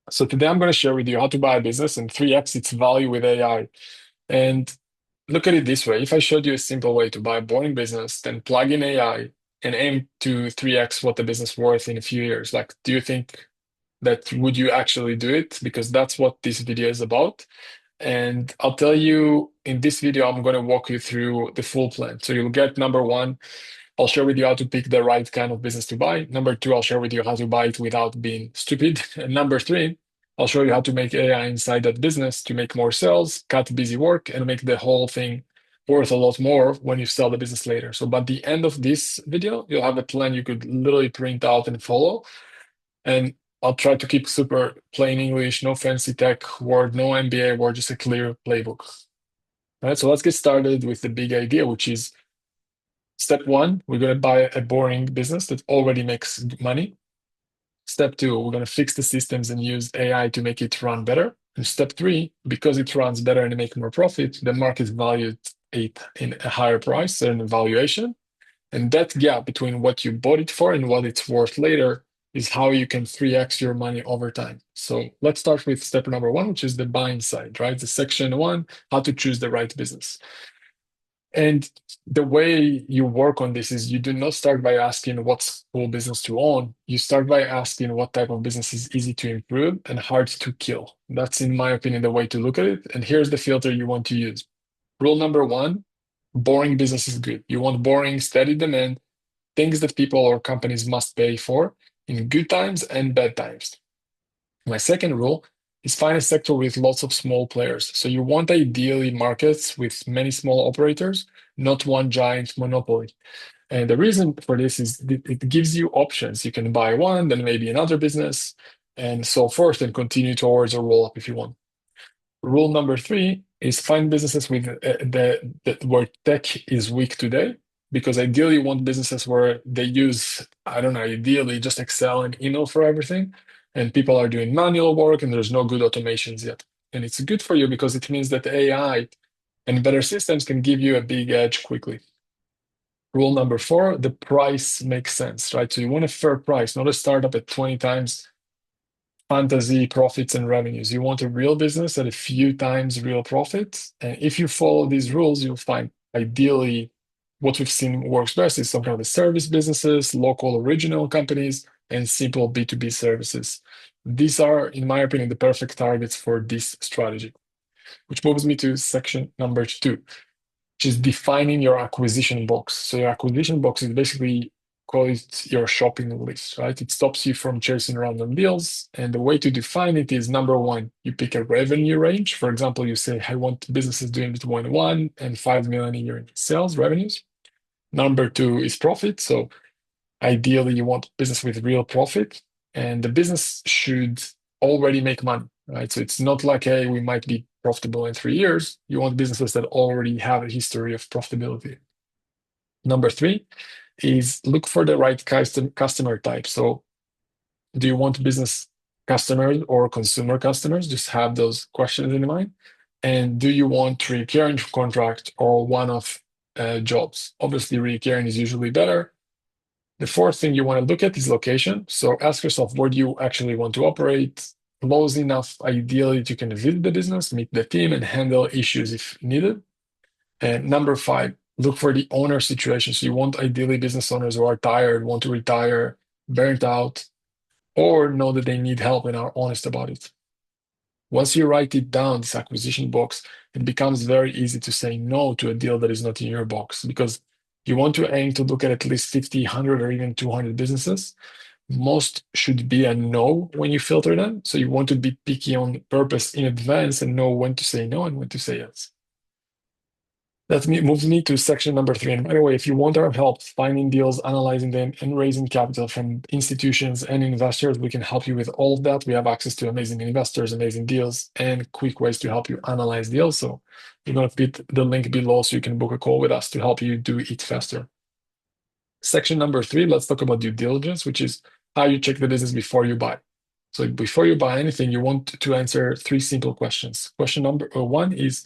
So today I'm going to share with you how to buy a business and 3x its value with AI. And look at it this way. If I showed you a simple way to buy a boring business, then plug in AI and aim to 3x what the business worth in a few years, like, do you think that would you actually do it? Because that's what this video is about. And I'll tell you in this video, I'm going to walk you through the full plan. So you'll get number one, I'll share with you how to pick the right kind of business to buy. Number two, I'll share with you how to buy it without being stupid. And number three, I'll show you how to make AI inside that business to make more sales, cut busy work, and make the whole thing worth a lot more when you sell the business later. So by the end of this video, you'll have a plan you could literally print out and follow. And I'll try to keep super plain English, no fancy tech word, no MBA word, just a clear playbook. All right, so let's get started with the big idea, which is step one, we're going to buy a boring business that already makes money. Step two, we're going to fix the systems and use AI to make it run better. And step three, because it runs better and make more profit, the market valued it in a higher price and valuation. And that gap between what you bought it for and what it's worth later is how you can 3x your money over time. So let's start with step number one, which is the buying side, right? The section one, how to choose the right business. And the way you work on this is you do not start by asking what's cool business to own. You start by asking what type of business is easy to improve and hard to kill. That's, in my opinion, the way to look at it. And here's the filter you want to use. Rule number one, boring business is good. You want boring, steady demand, things that people or companies must pay for in good times and bad times. My second rule is find a sector with lots of small players. So you want ideally markets with many small operators, not one giant monopoly. And the reason for this is it gives you options. You can buy one, then maybe another business, and so forth, and continue towards a roll up if you want. Rule number three is find businesses with where tech is weak today, because ideally you want businesses where they use, I don't know, ideally just Excel and email for everything, and people are doing manual work and there's no good automations yet. And it's good for you because it means that AI and better systems can give you a big edge quickly. Rule number four, the price makes sense, right? So you want a fair price, not a startup at 20 times fantasy profits and revenues. You want a real business at a few times real profits. And if you follow these rules, you'll find ideally what we've seen works best is some kind of service businesses, local original companies, and simple B2B services. These are, in my opinion, the perfect targets for this strategy, which moves me to section number two, which is defining your acquisition box. So your acquisition box is basically call it your shopping list, right? It stops you from chasing random deals. And the way to define it is number one, you pick a revenue range. For example, you say, I want businesses doing between 1 and 5 million a year in sales revenues. Number two is profit. So ideally, you want business with real profit, and the business should already make money, right? So it's not like, hey, we might be profitable in 3 years. You want businesses that already have a history of profitability. Number three is look for the right customer type. So do you want business customers or consumer customers? Just have those questions in mind. And do you want recurring contract or one-off jobs? Obviously, recurring is usually better. The fourth thing you want to look at is location. So ask yourself, where do you actually want to operate? Close enough, ideally, that you can visit the business, meet the team, and handle issues if needed. And number five, look for the owner situation. So you want ideally business owners who are tired, want to retire, burnt out, or know that they need help and are honest about it. Once you write it down, this acquisition box, it becomes very easy to say no to a deal that is not in your box because you want to aim to look at least 50, 100, or even 200 businesses. Most should be a no when you filter them. So you want to be picky on purpose in advance and know when to say no and when to say yes. That moves me to section number three. And by the way, if you want our help finding deals, analyzing them, and raising capital from institutions and investors, we can help you with all of that. We have access to amazing investors, amazing deals, and quick ways to help you analyze deals. So we're going to put the link below so you can book a call with us to help you do it faster. Section number three, let's talk about due diligence, which is how you check the business before you buy. So before you buy anything, you want to answer three simple questions. Question number one is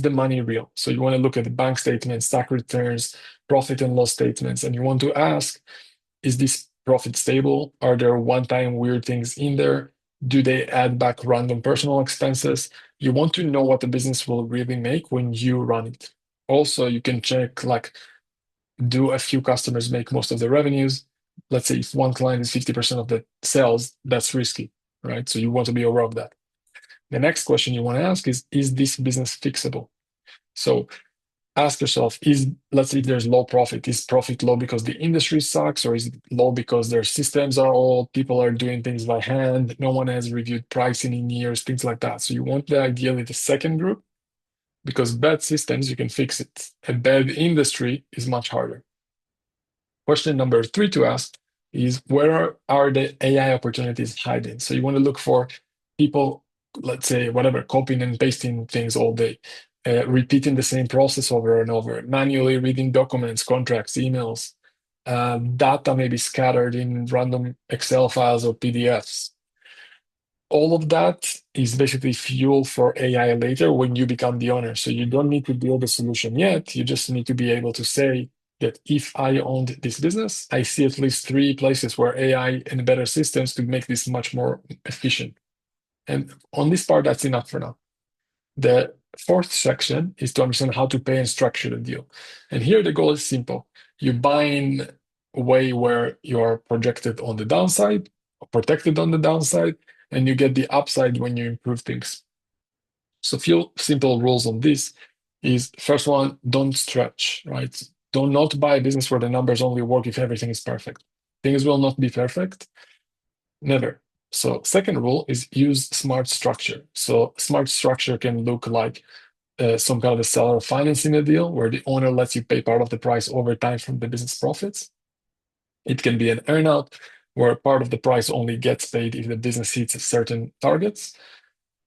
the money real? So you want to look at the bank statements, tax returns, profit and loss statements, and you want to ask, is this profit stable? Are there one-time weird things in there? Do they add back random personal expenses? You want to know what the business will really make when you run it. Also, you can check like, do a few customers make most of the revenues? Let's say if one client is 50% of the sales, that's risky, right? So you want to be aware of that. The next question you want to ask is this business fixable? So ask yourself, let's say there's low profit, is profit low because the industry sucks, or is it low because their systems are old, people are doing things by hand, no one has reviewed pricing in years, things like that. So you want ideally the second group, because bad systems, you can fix it. A bad industry is much harder. Question number three to ask is, where are the AI opportunities hiding? So you want to look for people, let's say, whatever, copying and pasting things all day, repeating the same process over and over, manually reading documents, contracts, emails, data may be scattered in random Excel files or PDFs. All of that is basically fuel for AI later when you become the owner. So you don't need to build a solution yet. You just need to be able to say that if I owned this business, I see at least three places where AI and better systems could make this much more efficient. And on this part, that's enough for now. The fourth section is to understand how to pay and structure the deal. And here the goal is simple. You buy in a way where you are projected on the downside, protected on the downside, and you get the upside when you improve things. So few simple rules on this is, first one, don't stretch, right? Do not buy a business where the numbers only work if everything is perfect. Things will not be perfect, never. So second rule is use smart structure. So smart structure can look like some kind of a seller financing a deal where the owner lets you pay part of the price over time from the business profits. It can be an earnout where part of the price only gets paid if the business hits certain targets,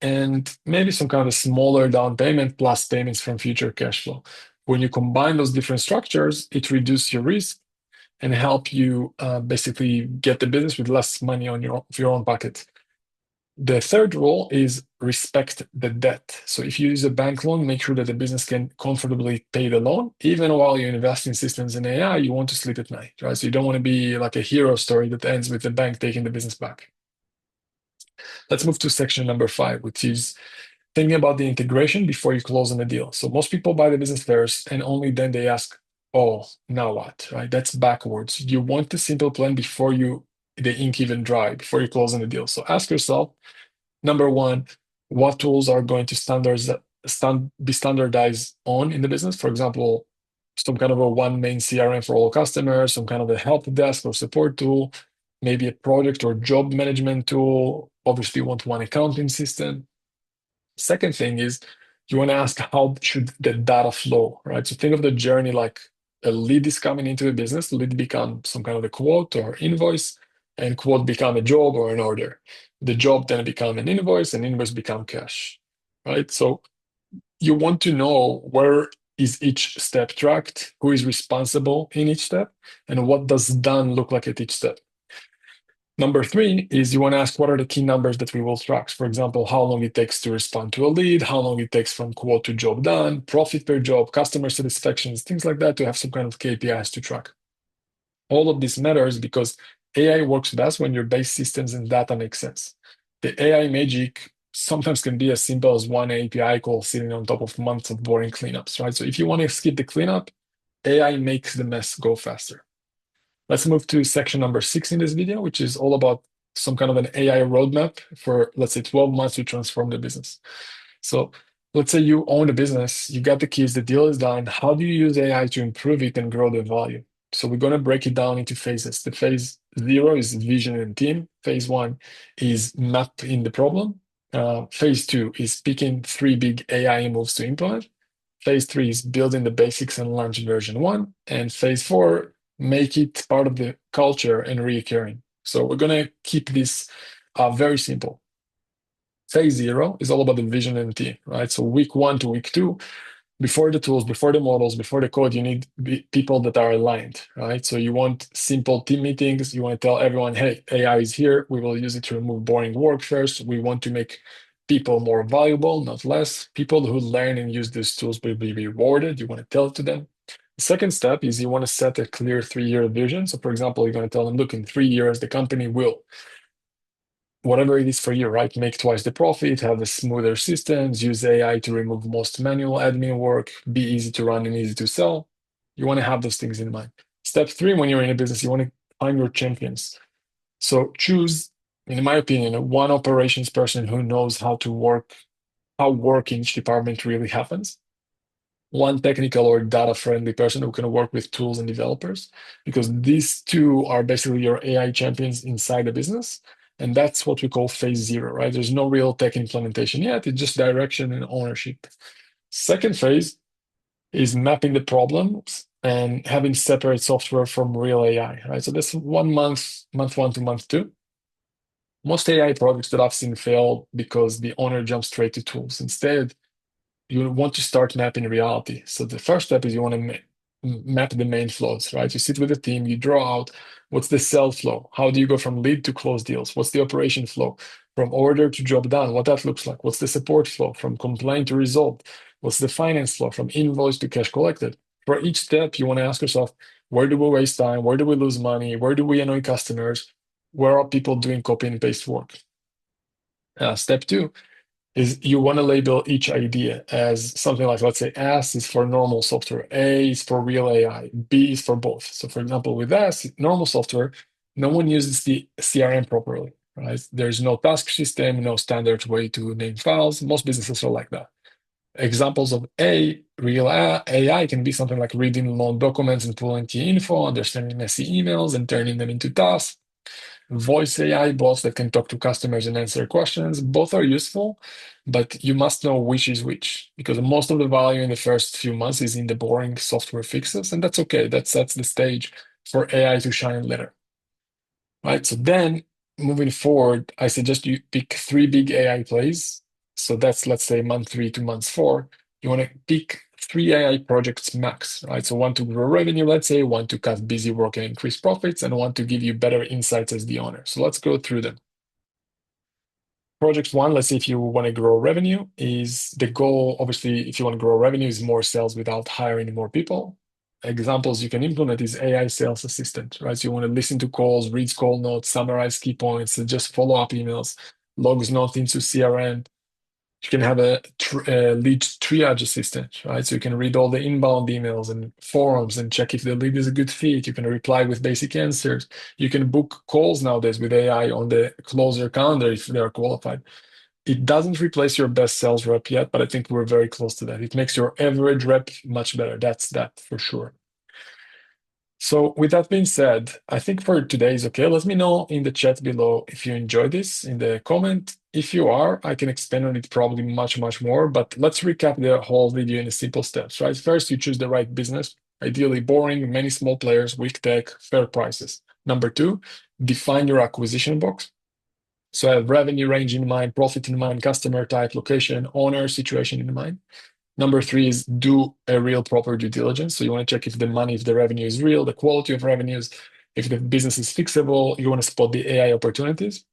and maybe some kind of a smaller down payment plus payments from future cash flow. When you combine those different structures, it reduces your risk and help you basically get the business with less money on your own pocket. The third rule is respect the debt. So if you use a bank loan, make sure that the business can comfortably pay the loan. Even while you invest in systems and AI, you want to sleep at night, right? So you don't want to be like a hero story that ends with the bank taking the business back. Let's move to section number 5, which is thinking about the integration before you close on the deal. So most people buy the business first and only then they ask, oh, now what, right? That's backwards. You want the simple plan before the ink even dry, before you close on the deal. So ask yourself, number one, what tools are going to be standardized on in the business? For example, some kind of a one main CRM for all customers, some kind of a help desk or support tool, maybe a project or job management tool. Obviously, you want one accounting system. Second thing is you want to ask, how should the data flow, right? So think of the journey like a lead is coming into a business, lead become some kind of a quote or invoice, and quote become a job or an order. The job then become an invoice, and invoice become cash, right? So you want to know where is each step tracked, who is responsible in each step, and what does done look like at each step. Number 3 is you want to ask, what are the key numbers that we will track? For example, how long it takes to respond to a lead, how long it takes from quote to job done, profit per job, customer satisfactions, things like that, to have some kind of KPIs to track. All of this matters because AI works best when your base systems and data make sense. The AI magic sometimes can be as simple as one API call sitting on top of months of boring cleanups, right? So if you want to skip the cleanup, AI makes the mess go faster. Let's move to section number 6 in this video, which is all about some kind of an AI roadmap for, let's say, 12 months to transform the business. So let's say you own a business, you got the keys, the deal is done. How do you use AI to improve it and grow the value? So we're going to break it down into phases. The phase 0 is vision and team. Phase 1 is map in the problem. Phase 2 is picking 3 big AI moves to implement. Phase 3 is building the basics and launch version 1. And phase 4, make it part of the culture and reoccurring. So we're going to keep this very simple. Phase 0 is all about the vision and team, right? So week 1 to week 2, before the tools, before the models, before the code, you need people that are aligned, right? So you want simple team meetings. You want to tell everyone, hey, AI is here. We will use it to remove boring work first. We want to make people more valuable, not less. People who learn and use these tools will be rewarded. You want to tell it to them. The second step is you want to set a clear 3-year vision. So for example, you're going to tell them, look, in 3 years, the company will whatever it is for you, right? Make twice the profit, have a smoother systems, use AI to remove most manual admin work, be easy to run and easy to sell. You want to have those things in mind. Step three, when you're in a business, you want to find your champions. So choose, in my opinion, one operations person who knows how work in each department really happens. One technical or data friendly person who can work with tools and developers, because these two are basically your AI champions inside the business. And that's what we call phase zero, right? There's no real tech implementation yet, it's just direction and ownership. Second phase is mapping the problems and having separate software from real AI, right? So that's 1 month, month one to month two. Most AI projects that I've seen fail because the owner jumps straight to tools. Instead, you want to start mapping reality. So the first step is you want to map the main flows, right? You sit with the team, you draw out what's the sell flow. How do you go from lead to close deals? What's the operation flow from order to job done? What that looks like? What's the support flow from complaint to resolved? What's the finance flow from invoice to cash collected? For each step, you want to ask yourself, where do we waste time? Where do we lose money? Where do we annoy customers? Where are people doing copy and paste work? Step two is you want to label each idea as something like, let's say, S is for normal software, A is for real AI, B is for both. So, for example, with S, normal software, no one uses the CRM properly, right? There's no task system, no standard way to name files. Most businesses are like that. Examples of real AI can be something like reading long documents and pulling key info, understanding messy emails and turning them into tasks. Voice AI bots that can talk to customers and answer questions. Both are useful, but you must know which is which, because most of the value in the first few months is in the boring software fixes, and that's okay. That sets the stage for AI to shine later. Right? So then moving forward, I suggest you pick three big AI plays. So that's, let's say, month three to month four. You want to pick three AI projects max, right? So one to grow revenue, let's say, one to cut busy work and increase profits, and one to give you better insights as the owner. So let's go through them. Project one, let's say if you want to grow revenue, is the goal. Obviously, if you want to grow revenue, is more sales without hiring more people. Examples you can implement is AI sales assistant, right? So you want to listen to calls, reads call notes, summarize key points, and just follow up emails, logs notes into CRM. You can have a lead triage assistant, right? So you can read all the inbound emails and forums and check if the lead is a good fit. You can reply with basic answers. You can book calls nowadays with AI on the closer calendar if they are qualified. It doesn't replace your best sales rep yet, but I think we're very close to that. It makes your average rep much better. That's that for sure. So with that being said, I think for today is okay. Let me know in the chat below if you enjoyed this in the comment. If you are, I can expand on it probably much, much more, but let's recap the whole video in simple steps, right? First, you choose the right business, ideally boring, many small players, weak tech, fair prices. Number two, define your acquisition box. So have revenue range in mind, profit in mind, customer type, location, owner, situation in mind. Number three is do a real proper due diligence. So you want to check if the money, if the revenue is real, the quality of revenues, if the business is fixable, you want to spot the AI opportunities.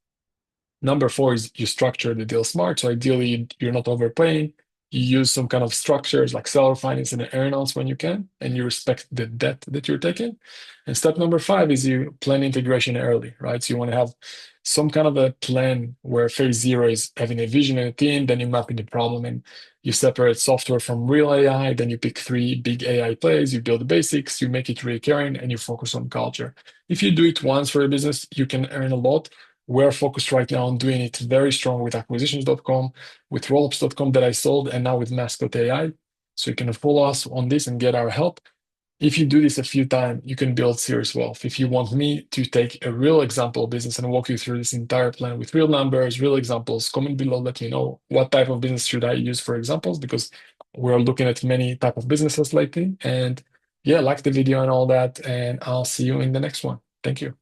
Number four is you structure the deal smart. So ideally, you're not overpaying. You use some kind of structures like seller finance and earnouts when you can, and you respect the debt that you're taking. And step number five is you plan integration early, right? So you want to have some kind of a plan where phase zero is having a vision and a team, then you map the problem and you separate software from real AI, then you pick three big AI plays, you build the basics, you make it recurring, and you focus on culture. If you do it once for a business, you can earn a lot. We're focused right now on doing it very strong with acquisitions.com, with rollups.com that I sold, and now with Mascot AI. So you can follow us on this and get our help. If you do this a few times, you can build serious wealth. If you want me to take a real example business and walk you through this entire plan with real numbers, real examples, comment below, let me know what type of business should I use for examples, because we're looking at many type of businesses lately. And yeah, like the video and all that, and I'll see you in the next one. Thank you.